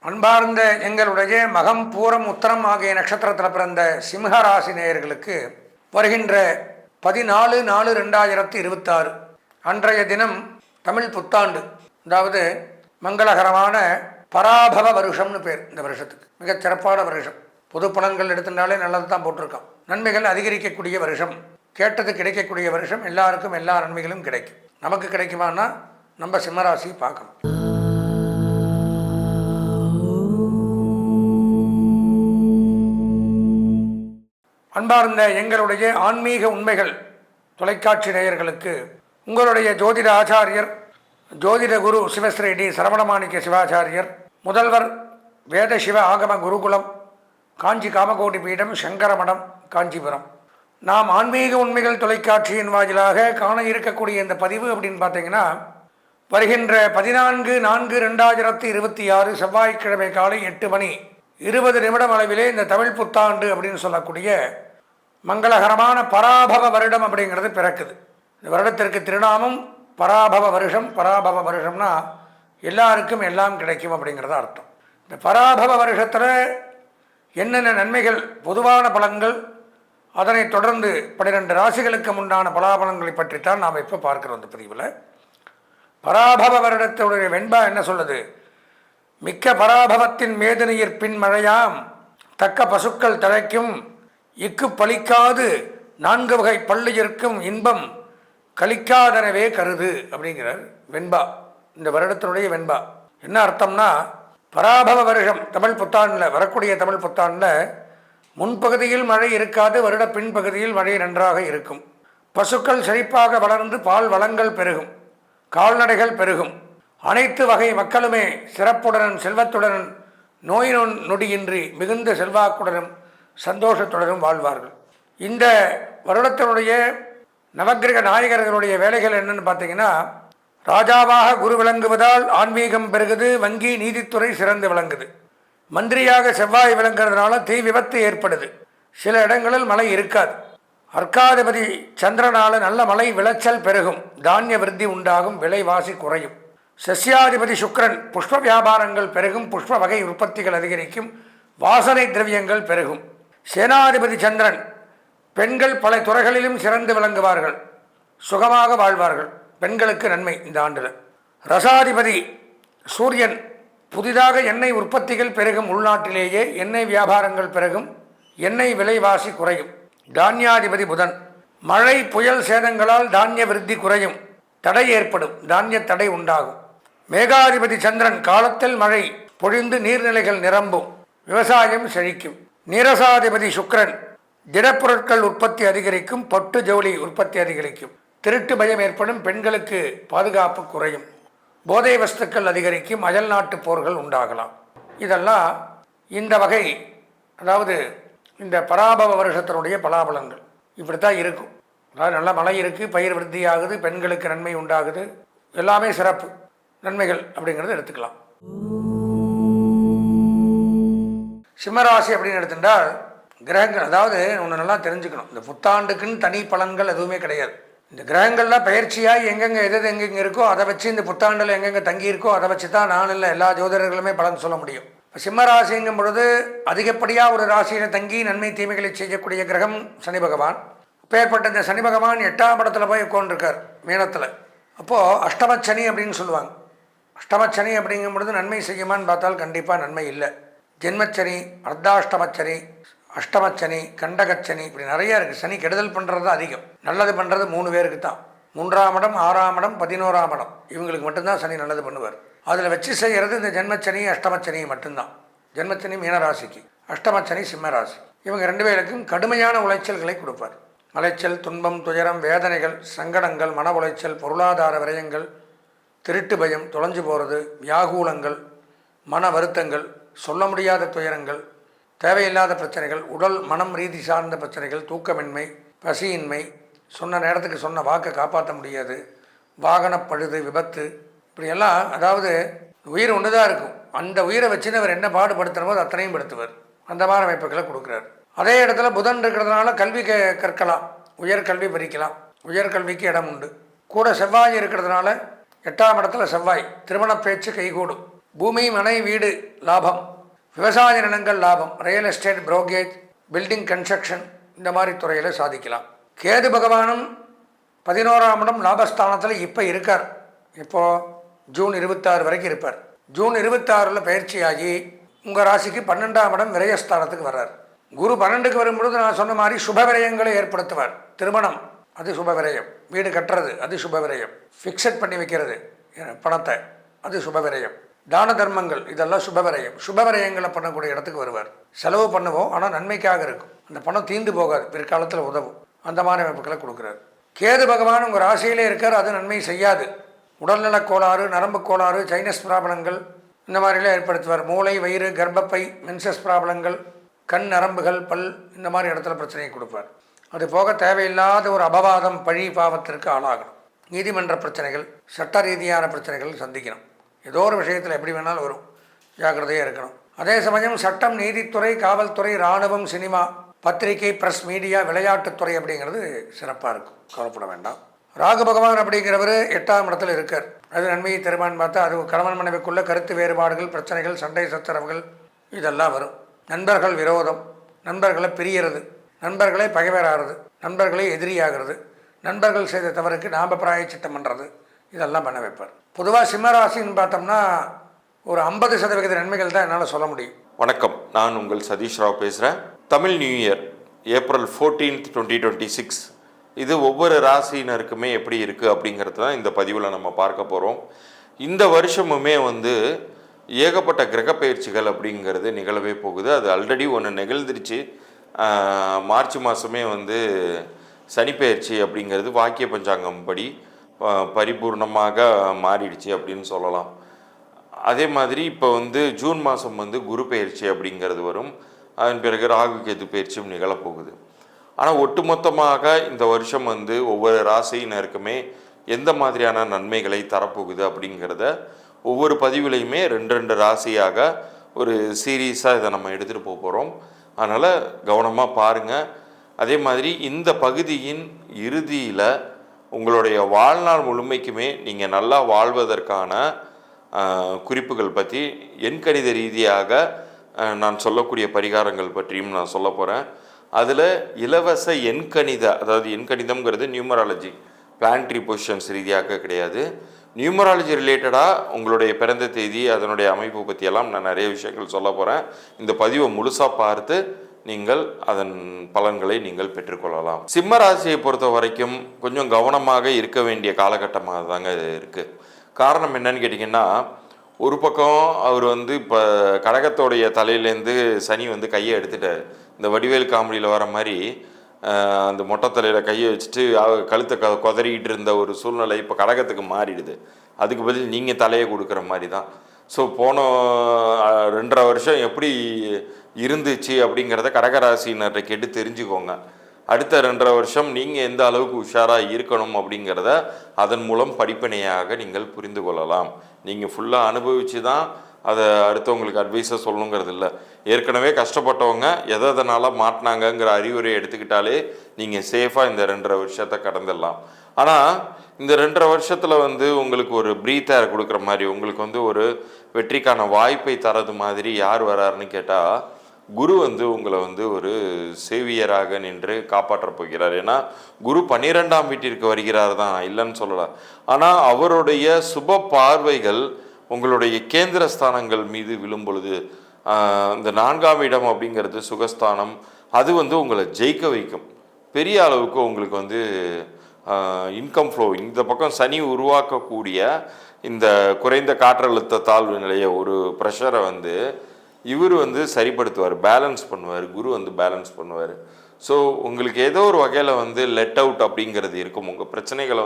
அன்பார்ந்த எங்களுடைய மகம் பூரம் உத்தரம் ஆகிய நட்சத்திரத்தில் பிறந்த சிம்மராசி நேயர்களுக்கு வருகின்ற 14/4/2026 அன்றைய தினம் தமிழ் புத்தாண்டு, அதாவது மங்களகரமான பராபவ வருஷம்னு பேர். இந்த வருஷத்துக்கு மிகச் சிறப்பான வருஷம். பொது பலன்கள் எடுத்துட்டாலே நல்லது தான் போட்டிருக்கான். நன்மைகள் அதிகரிக்கக்கூடிய வருஷம், கேட்டது கிடைக்கக்கூடிய வருஷம். எல்லாருக்கும் எல்லா நன்மைகளும் கிடைக்கும். நமக்கு கிடைக்குமானா நம்ம சிம்மராசி பார்க்கணும். அன்பார்ந்த எங்களுடைய ஆன்மீக உண்மைகள் தொலைக்காட்சி நேயர்களுக்கு உங்களுடைய ஜோதிட ஆச்சாரியர் ஜோதிட குரு சிவஸ்ரீ டி சரவணமாணிக்க சிவாச்சாரியர், முதல்வர் வேத சிவ ஆகம குருகுலம், காஞ்சி காமகோடி பீடம், சங்கரமடம், காஞ்சிபுரம். நாம் ஆன்மீக உண்மைகள் தொலைக்காட்சியின் வாயிலாக காண இருக்கக்கூடிய இந்த பதிவு அப்படின்னு பார்த்தீங்கன்னா, வருகின்ற 14/4/2026 செவ்வாய்க்கிழமை காலை 8:20 அளவிலே இந்த தமிழ் புத்தாண்டு அப்படின்னு சொல்லக்கூடிய மங்களகரமான பராபவ வருடம் அப்படிங்கிறது பிறக்குது. இந்த வருடத்திற்கு திருநாமம் பராபவ வருஷம். பராபவ வருஷம்னா எல்லாருக்கும் எல்லாம் கிடைக்கும் அப்படிங்கிறத அர்த்தம். இந்த பராபவ வருஷத்தில் என்னென்ன நன்மைகள், பொதுவான பலன்கள், அதனைத் தொடர்ந்து 12 ராசிகளுக்கு உண்டான பலாபலன்களை பற்றித்தான் நாம் இப்போ பார்க்கிறோம். இந்த பிரிவில் பராபவ வருடத்துடைய வெண்பா என்ன சொல்லுது? மிக்க பராபவத்தின் மேதினியிற் பின் மழையாம் தக்க பசுக்கள் தழைக்கும் இக்கு பலிக்காது 4 வகை பள்ளியிற்கும் இன்பம் கலிக்காதனவே கருது அப்படிங்கிறார் வெண்பா. இந்த வருடத்தினுடைய வெண்பா என்ன அர்த்தம்னா, பராபவ வருஷம் தமிழ் புத்தாண்டில், வரக்கூடிய தமிழ் புத்தாண்டில் முன்பகுதியில் மழை இருக்காது, வருட பின்பகுதியில் மழை நன்றாக இருக்கும். பசுக்கள் செழிப்பாக வளர்ந்து பால் வளங்கள் பெருகும், கால்நடைகள் பெருகும். அனைத்து வகை மக்களுமே சிறப்புடனும் செல்வத்துடனும் நோய் நொடியின்றி மிகுந்த செல்வாக்குடனும் சந்தோஷத்துடனும் வாழ்வார்கள். இந்த வருடத்தினுடைய நவக்கிரக நாயகர்களுடைய வேலைகள் என்னன்னு பார்த்தீங்கன்னா, ராஜாவாக குரு விளங்குவதால் ஆன்மீகம் பெருகுது, வங்கி நீதித்துறை சிறந்து விளங்குது. மந்திரியாக செவ்வாய் விளங்குறதுனால தீ விபத்து ஏற்படுது, சில இடங்களில் மழை இருக்காது. அர்க்காதிபதி சந்திரனால நல்ல மழை விளைச்சல் பெருகும், தானிய விருத்தி உண்டாகும், விலைவாசி குறையும். சஸ்யாதிபதி சுக்கிரன் புஷ்ப வியாபாரங்கள் பெருகும், புஷ்ப வகை உற்பத்திகள் அதிகரிக்கும், வாசனை திரவியங்கள் பெருகும். சேனாதிபதி சந்திரன் பெண்கள் பல துறைகளிலும் சிறந்து விளங்குவார்கள், சுகமாக வாழ்வார்கள். பெண்களுக்கு நன்மை இந்த ஆண்டில். ரசாதிபதி சூரியன் புதிதாக எண்ணெய் உற்பத்திகள் பெருகும், உள்நாட்டிலேயே எண்ணெய் வியாபாரங்கள் பெருகும், எண்ணெய் விலைவாசி குறையும். தானியாதிபதி புதன் மழை புயல் சேதங்களால் தானிய விருத்தி குறையும், தடை ஏற்படும், தானிய தடை உண்டாகும். மேகாதிபதி சந்திரன் காலத்தில் மழை பொழிந்து நீர்நிலைகள் நிரம்பும், விவசாயம் செழிக்கும். நீரசாதிபதி சுக்கிரன் திடப்பொருட்கள் உற்பத்தி அதிகரிக்கும், பட்டு ஜவுளி உற்பத்தி அதிகரிக்கும். திருட்டு பயம் ஏற்படும், பெண்களுக்கு பாதுகாப்பு குறையும். போதை வஸ்துக்கள் அதிகரிக்கும், அயல் நாட்டு போர்கள் உண்டாகலாம். இதெல்லாம் இந்த வகை, அதாவது இந்த பராபவ வருஷத்தினுடைய பலாபலங்கள் இப்படித்தான் இருக்கும். அதாவது நல்ல மழை இருக்குது, பயிர் விருத்தி ஆகுது, பெண்களுக்கு நன்மை உண்டாகுது, எல்லாமே சிறப்பு நன்மைகள் அப்படிங்கிறத எடுத்துக்கலாம். சிம்மராசி அப்படின்னு எடுத்துட்டால் கிரகங்கள், அதாவது ஒன்று நல்லா தெரிஞ்சுக்கணும், இந்த புத்தாண்டுக்குன்னு தனி பலன்கள் எதுவுமே கிடையாது. இந்த கிரகங்கள்லாம் பயிற்சியாக எங்கெங்கே எங்கெங்கே இருக்கோ அதை வச்சு, இந்த புத்தாண்டில் எங்கெங்கே தங்கி இருக்கோ அதை வச்சு தான் நான் இல்லை எல்லா ஜோதிடர்களுமே பலன் சொல்ல முடியும். இப்போ சிம்மராசிங்கும் பொழுது அதிகப்படியாக ஒரு ராசியில் தங்கி நன்மை தீமைகளை செய்யக்கூடிய கிரகம் சனி பகவான். அப்பேற்பட்ட இந்த சனி பகவான் 8ஆம் இடத்துல போய் உட்காந்துருக்கார், மீனத்தில். அப்போது அஷ்டமச்சனி அப்படின்னு சொல்லுவாங்க. அஷ்டமச்சனி அப்படிங்கும் பொழுது நன்மை செய்யுமான்னு பார்த்தால் கண்டிப்பாக நன்மை இல்லை. ஜென்மச்சனி, அர்த்தாஷ்டமச்சனி, அஷ்டமச்சனி, கண்டகச்சனி, இப்படி நிறையா இருக்குது. சனி கெடுதல் பண்ணுறது தான் அதிகம், நல்லது பண்ணுறது 3 பேருக்கு தான். 3ஆம் இடம், 6ஆம் இடம், 11ஆம் இடம், இவங்களுக்கு மட்டும்தான் சனி நல்லது பண்ணுவார். அதில் வச்சு செய்கிறது இந்த ஜென்மச்சனி அஷ்டமச்சனி மட்டும்தான். ஜென்மச்சனி மீனராசிக்கு, அஷ்டமச்சனி சிம்மராசி. இவங்க 2 பேருக்கும் கடுமையான உளைச்சல்களை கொடுப்பார். அலைச்சல், துன்பம், துயரம், வேதனைகள், சங்கடங்கள், மன உளைச்சல், பொருளாதார விரயங்கள், திருட்டு பயம், தொலைஞ்சு போகிறது, வியாகூலங்கள், மன வருத்தங்கள், சொல்ல முடியாத துயரங்கள், தேவையில்லாத பிரச்சனைகள், உடல் மனம் ரீதி சார்ந்த பிரச்சனைகள், தூக்கமின்மை, பசியின்மை, சொன்ன நேரத்துக்கு சொன்ன வாக்கை காப்பாற்ற முடியாது, வாகன பழுது, விபத்து, இப்படியெல்லாம். அதாவது உயிர் ஒன்று தான் இருக்கும், அந்த உயிரை வச்சுன்னு அவர் என்ன பாடுபடுத்தணுமோ அது அத்தனையும் படுத்துவார். அந்த மாதிரி அமைப்புகளை கொடுக்குறார். அதே இடத்துல புதன் இருக்கிறதுனால கல்வி கற்கலாம், உயர்கல்வி பறிக்கலாம், உயர்கல்விக்கு இடம் உண்டு. கூட செவ்வாய் இருக்கிறதுனால 8ஆம் இடத்துல செவ்வாய் திருமண பேச்சு கைகூடும், பூமி, மனை, வீடு லாபம், விவசாய நிலங்கள் லாபம், real estate, brokerage, building construction இந்த மாதிரி துறையில் சாதிக்கலாம். கேது பகவானும் 11ஆம் இடம் லாபஸ்தானத்தில் இப்போ இருக்கார். இப்போது ஜூன் 26 வரைக்கும் இருப்பார். ஜூன் 26 பயிற்சியாகி உங்கள் ராசிக்கு 12ஆம் இடம் விரயஸ்தானத்துக்கு வர்றார். குரு 12க்கு வரும்பொழுது நான் சொன்ன மாதிரி சுப விரயங்களை ஏற்படுத்துவார். திருமணம் அது சுப விரயம், வீடு கட்டுறது அது சுப விரயம், ஃபிக்ஸட் பண்ணி வைக்கிறது பணத்தை அது சுப விரயம், தான தர்மங்கள் இதெல்லாம் சுப விரயம். சுப விரயங்களை பண்ணக்கூடிய இடத்துக்கு வருவார். செலவு பண்ணுவோம், ஆனால் நன்மைக்காக இருக்கும். அந்த பணம் தீர்ந்து போகாது, பிற்காலத்தில் உதவும். அந்த மாதிரி அமைப்புகளை கொடுக்குறாரு. கேது பகவான் உங்கள் ராசியிலே இருக்கார். அது நன்மை செய்யாது. உடல்நலக் கோளாறு, நரம்பு கோளாறு, சைனஸ் ப்ராப்ளங்கள் இந்த மாதிரிலாம் ஏற்படுத்துவார். மூளை, வயிறு, கர்ப்பப்பை, மென்சஸ் ப்ராப்ளங்கள், கண் நரம்புகள், பல் இந்த மாதிரி இடத்துல பிரச்சனையை கொடுப்பார். அது போக தேவையில்லாத ஒரு அபவாதம், பழி, பாவத்திற்கு ஆளாகணும். நீதிமன்ற பிரச்சனைகள், சட்ட ரீதியான பிரச்சனைகள் சந்திக்கணும். ஏதோ ஒரு விஷயத்தில் எப்படி வேணாலும் வரும், ஜாக்கிரதையாக இருக்கணும். அதே சமயம் சட்டம், நீதித்துறை, காவல்துறை, இராணுவம், சினிமா, பத்திரிகை, ப்ரெஸ், மீடியா, விளையாட்டுத்துறை அப்படிங்கிறது சிறப்பாக இருக்கும். கவலைப்பட வேண்டாம். ராகு பகவான் அப்படிங்கிறவர் 8ஆம் இடத்துல இருக்கார். அது நன்மையை தருமான்னு பார்த்தா அது கணவன் மனைவிக்குள்ள கருத்து வேறுபாடுகள், பிரச்சனைகள், சண்டை சச்சரவுகள் இதெல்லாம் வரும். நண்பர்கள் விரோதம், நண்பர்களை பிரியறது, நண்பர்களே பகைவராகிறது, நண்பர்களே எதிரியாகிறது, நண்பர்கள் செய்த தவறுக்கு நாம் பிராயச்சித்தம் பண்ணுறது இதெல்லாம் பண்ண வைப்பார். பொதுவாக சிம்மராசின்னு பார்த்தோம்னா ஒரு 50% நன்மைகள் தான் என்னால் சொல்ல முடியும். வணக்கம், நான் உங்கள் சதீஷ் ராவ் பேசுகிறேன். தமிழ் நியூ இயர் April 14, 2026 இது ஒவ்வொரு ராசியினருக்குமே எப்படி இருக்குது அப்படிங்கிறது தான் இந்த பதிவில் நம்ம பார்க்க போகிறோம். இந்த வருஷமுமே ஏகப்பட்ட கிரக பயிற்சிகள் அப்படிங்கிறது நிகழவே போகுது. அது ஆல்ரெடி ஒன்று நிகழ்ந்துருச்சு. மார்ச் மாதமே சனி பயிற்சி அப்படிங்கிறது வாக்கிய பஞ்சாங்கம் படி பரிபூர்ணமாக மாறிடுச்சு அப்படின்னு சொல்லலாம். அதே மாதிரி இப்போ ஜூன் மாதம் குரு பயிற்சி அப்படிங்கிறது வரும். அதன் பிறகு ராகு கேது பயிற்சியும் நிகழப்போகுது. ஆனால் ஒட்டுமொத்தமாக இந்த வருஷம் ஒவ்வொரு ராசியினருக்குமே எந்த மாதிரியான நன்மைகளை தரப்போகுது அப்படிங்கிறத ஒவ்வொரு பதிவுலையுமே 2 ராசியாக ஒரு சீரீஸாக இதை நம்ம எடுத்துகிட்டு போக போகிறோம். அதனால் கவனமாக பாருங்கள். அதே மாதிரி இந்த பகுதியின் இறுதியில் உங்களுடைய வாழ்நாள் முழுமைக்குமே நீங்கள் நல்லா வாழ்வதற்கான குறிப்புகள் பற்றி எண்கணித ரீதியாக நான் சொல்லக்கூடிய பரிகாரங்கள் பற்றியும் நான் சொல்ல போகிறேன். அதில் இலவச எண்கணித, அதாவது எண்கணிதம்ங்கிறது நியூமராலஜி, பிளான்ட்ரி பொசிஷன்ஸ் ரீதியாக கிடையாது. நியூமராலஜி ரிலேட்டடாக உங்களுடைய பிறந்த தேதி, அதனுடைய அமைப்பு பற்றியெல்லாம் நான் நிறைய விஷயங்கள் சொல்ல போகிறேன். இந்த பதிவை முழுசாக பார்த்து நீங்கள் அதன் பலன்களை நீங்கள் பெற்றுக்கொள்ளலாம். சிம்ம ராசியை பொறுத்த வரைக்கும் கொஞ்சம் கவனமாக இருக்க வேண்டிய காலகட்டமாக தாங்க இது இருக்குது. காரணம் என்னன்னு கேட்டிங்கன்னா, ஒரு பக்கம் அவர் இப்போ கடகத்தோடைய தலையிலேருந்து சனி கையை எடுத்துட்டார். இந்த வடிவேல் காமெடியில் வர மாதிரி அந்த மொட்டை தலையில் கையை வச்சுட்டு கழுத்தை கொதறிக்கிட்டு இருந்த ஒரு சூழ்நிலை இப்போ கடகத்துக்கு மாறிடுது. அதுக்கு பதில் நீங்கள் தலையை கொடுக்குற மாதிரி தான். ஸோ போன 2.5 வருஷம் எப்படி இருந்துச்சு அப்படிங்கிறத கடகராசினர்கிட்ட கேட்டு தெரிஞ்சுக்கோங்க. அடுத்த 2.5 வருஷம் நீங்கள் எந்த அளவுக்கு உஷாராக இருக்கணும் அப்படிங்கிறத அதன் மூலம் படிப்பினையாக நீங்கள் புரிந்து கொள்ளலாம். நீங்கள் ஃபுல்லாக அனுபவித்து தான் அதை அடுத்தவங்களுக்கு அட்வைஸை சொல்லணுங்கிறது இல்லை. ஏற்கனவே கஷ்டப்பட்டவங்க எதனால் மாட்டினாங்கங்கிற அறிவுரை எடுத்துக்கிட்டாலே நீங்கள் சேஃபாக இந்த 2.5 வருஷத்தை கடந்துடலாம். ஆனால் இந்த 2.5 வருஷத்தில் உங்களுக்கு ஒரு ப்ரீத்தர் கொடுக்குற மாதிரி, உங்களுக்கு ஒரு வெற்றிக்கான வாய்ப்பை தரது மாதிரி யார் வராருன்னு கேட்டால், குரு உங்களை ஒரு சேவியராக நின்று காப்பாற்றப் போகிறார். ஏன்னா குரு 12ஆம் வீட்டிற்கு வருகிறார் தான், இல்லைன்னு சொல்லலாம். ஆனால் அவருடைய சுப பார்வைகள் உங்களுடைய கேந்திர ஸ்தானங்கள் மீது விழும் பொழுது இந்த 4ஆம் இடம் அப்படிங்கிறது சுகஸ்தானம், அது உங்களை ஜெயிக்க வைக்கும். பெரிய அளவுக்கு உங்களுக்கு இன்கம் ஃப்ளோ, இந்த பக்கம் சனி உருவாக்கக்கூடிய இந்த குறைந்த காற்றழுத்த தாழ்வு நிலைய ஒரு ப்ரெஷரை இவர் சரிப்படுத்துவார், பேலன்ஸ் பண்ணுவார். குரு பேலன்ஸ் பண்ணுவார். ஸோ உங்களுக்கு ஏதோ ஒரு வகையில் லெட் அவுட் அப்படிங்கிறது இருக்கும். உங்கள் பிரச்சனைகளை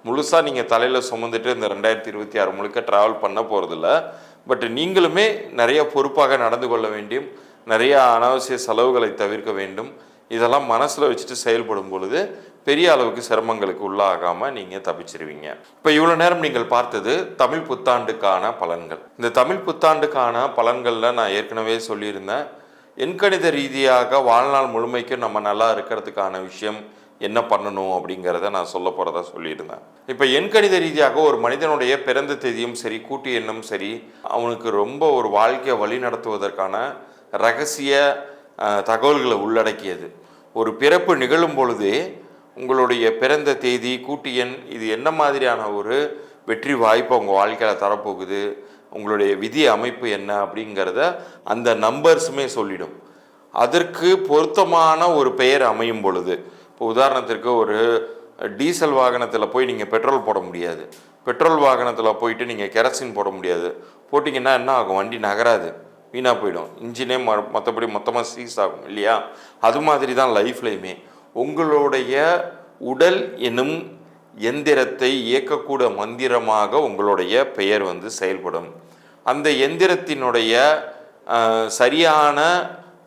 முழுசாக நீங்கள் தலையில் சுமந்துட்டு இந்த 2026 முழுக்க ட்ராவல் பண்ண போகிறதில்ல. பட் நீங்களுமே நிறைய பொறுப்பாக நடந்து கொள்ள வேண்டும், நிறைய அனாவசிய செலவுகளை தவிர்க்க வேண்டும். இதெல்லாம் மனசில் வச்சுட்டு செயல்படும் பொழுது பெரிய அளவுக்கு சிரமங்களுக்கு உள்ளாகாமல் நீங்கள் தப்பிச்சிருவீங்க. இப்போ இவ்வளோ நேரம் நீங்கள் பார்த்தது தமிழ் புத்தாண்டுக்கான பலன்கள். இந்த தமிழ் புத்தாண்டுக்கான பலன்களில் நான் ஏற்கனவே சொல்லியிருந்தேன், எண்கணித ரீதியாக வாழ்நாள் முழுமைக்கும் நம்ம நல்லா இருக்கிறதுக்கான விஷயம் என்ன பண்ணணும் அப்படிங்கிறத நான் சொல்ல போகிறதா சொல்லியிருந்தேன். இப்போ எண்கணித ரீதியாக ஒரு மனிதனுடைய பிறந்த தேதியும் சரி, கூட்டு எண்ணும் சரி, அவனுக்கு ரொம்ப ஒரு வாழ்க்கையை வழி நடத்துவதற்கான ரகசிய தகவல்களை உள்ளடக்கியது. ஒரு பிறப்பு நிகழும் பொழுதே உங்களுடைய பிறந்த தேதி, கூட்டு எண், இது என்ன மாதிரியான ஒரு வெற்றி வாய்ப்பை உங்கள் வாழ்க்கையில் தரப்போகுது, உங்களுடைய விதி அமைப்பு என்ன அப்படிங்கிறத அந்த நம்பர்ஸுமே சொல்லிடும். அதற்கு பொருத்தமான ஒரு பெயர் அமையும் பொழுது, இப்போ உதாரணத்திற்கு ஒரு டீசல் வாகனத்தில் போய் நீங்கள் பெட்ரோல் போட முடியாது, பெட்ரோல் வாகனத்தில் போயிட்டு நீங்கள் கெரசின் போட முடியாது. போட்டிங்கன்னா என்ன ஆகும்? வண்டி நகராது, வீணாக போயிடும், இன்ஜினே மற்றபடி மொத்தமாக சீஸ் ஆகும் இல்லையா? அது மாதிரி தான் லைஃப்லையுமே உங்களுடைய உடல் எனும் எந்திரத்தை இயக்கக்கூட மந்திரமாக உங்களுடைய பெயர் செயல்படும். அந்த எந்திரத்தினுடைய சரியான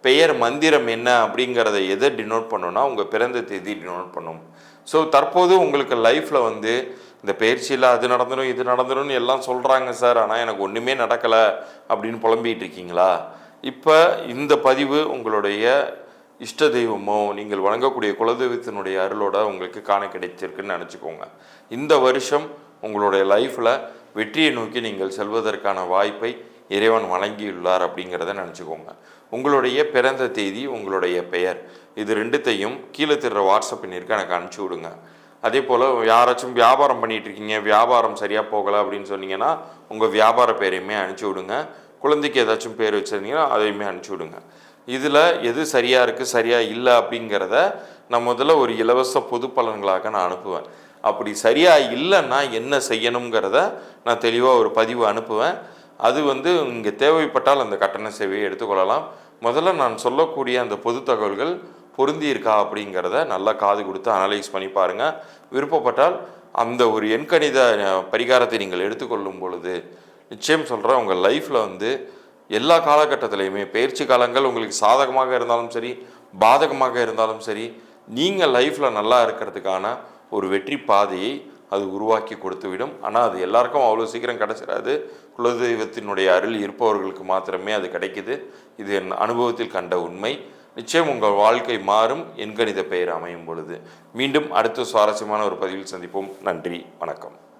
பெயர் மந்திரம் என்ன அப்படிங்கிறத எதை டினோட் பண்ணுன்னா உங்கள் பிறந்த தேதி டினோட் பண்ணும். ஸோ தற்போது உங்களுக்கு லைஃப்பில் இந்த பயிற்சியில் அது நடந்துடும் இது நடந்துடும்னு எல்லாம் சொல்கிறாங்க சார், ஆனால் எனக்கு ஒன்றுமே நடக்கலை அப்படின்னு புலம்பிகிட்டு இருக்கீங்களா? இப்போ இந்த பதிவு உங்களுடைய இஷ்ட தெய்வமோ நீங்கள் வணங்கக்கூடிய குலதெய்வத்தினுடைய அருளோட உங்களுக்கு காண கிடைச்சிருக்குன்னு நினச்சிக்கோங்க. இந்த வருஷம் உங்களுடைய லைஃப்பில் வெற்றியை நோக்கி நீங்கள் செல்வதற்கான வாய்ப்பை இறைவன் வழங்கியுள்ளார் அப்படிங்கிறத நினச்சிக்கோங்க. உங்களுடைய பிறந்த தேதி, உங்களுடைய பெயர், இது ரெண்டுத்தையும் கீழே தர்ற வாட்ஸ்அப் எண்ணிற்கு எனக்கு அனுப்பிச்சி விடுங்க. அதே போல் யாராச்சும் வியாபாரம் பண்ணிகிட்டு இருக்கீங்க, வியாபாரம் சரியாக போகலை அப்படின்னு சொன்னீங்கன்னா உங்கள் வியாபார பேரையுமே அனுப்பிச்சி விடுங்க. குழந்தைக்கு ஏதாச்சும் பேர் வச்சுருந்தீங்கன்னா அதையுமே அனுப்பிச்சி விடுங்க. இதில் எது சரியாக இருக்குது சரியாக இல்லை அப்படிங்கிறத நான் முதல்ல ஒரு இலவச பொது பலன்களாக நான் அனுப்புவேன். அப்படி சரியாக இல்லைன்னா என்ன செய்யணுங்கிறத நான் தெளிவாக ஒரு பதிவு அனுப்புவேன். அது இங்கே தேவைப்பட்டால் அந்த கட்டண சேவையை எடுத்துக்கொள்ளலாம். முதல்ல நான் சொல்லக்கூடிய அந்த பொது தகவல்கள் பொருந்தி இருக்கா அப்படிங்கிறத நல்லா காது கொடுத்து அனலைஸ் பண்ணி பாருங்கள். விருப்பப்பட்டால் அந்த ஒரு எண்கணித பரிகாரத்தை நீங்கள் எடுத்துக்கொள்ளும் பொழுது நிச்சயம் சொல்கிறேன், உங்கள் லைஃப்பில் எல்லா காலகட்டத்திலையுமே பயிற்சி காலங்கள் உங்களுக்கு சாதகமாக இருந்தாலும் சரி, பாதகமாக இருந்தாலும் சரி, நீங்கள் லைஃப்பில் நல்லா இருக்கிறதுக்கான ஒரு வெற்றி பாதையை அது உருவாக்கி கொடுத்துவிடும். ஆனால் அது எல்லாருக்கும் அவ்வளோ சீக்கிரம் கிடச்சிடாது. குலதெய்வத்தினுடைய அருள் இருப்பவர்களுக்கு மாத்திரமே அது கிடைக்குது. இது என் அனுபவத்தில் கண்ட உண்மை. நிச்சயம் உங்கள் வாழ்க்கை மாறும் எண்கணித பெயர் அமையும் பொழுது. மீண்டும் அடுத்த சுவாரஸ்யமான ஒரு பதிவில் சந்திப்போம். நன்றி, வணக்கம்.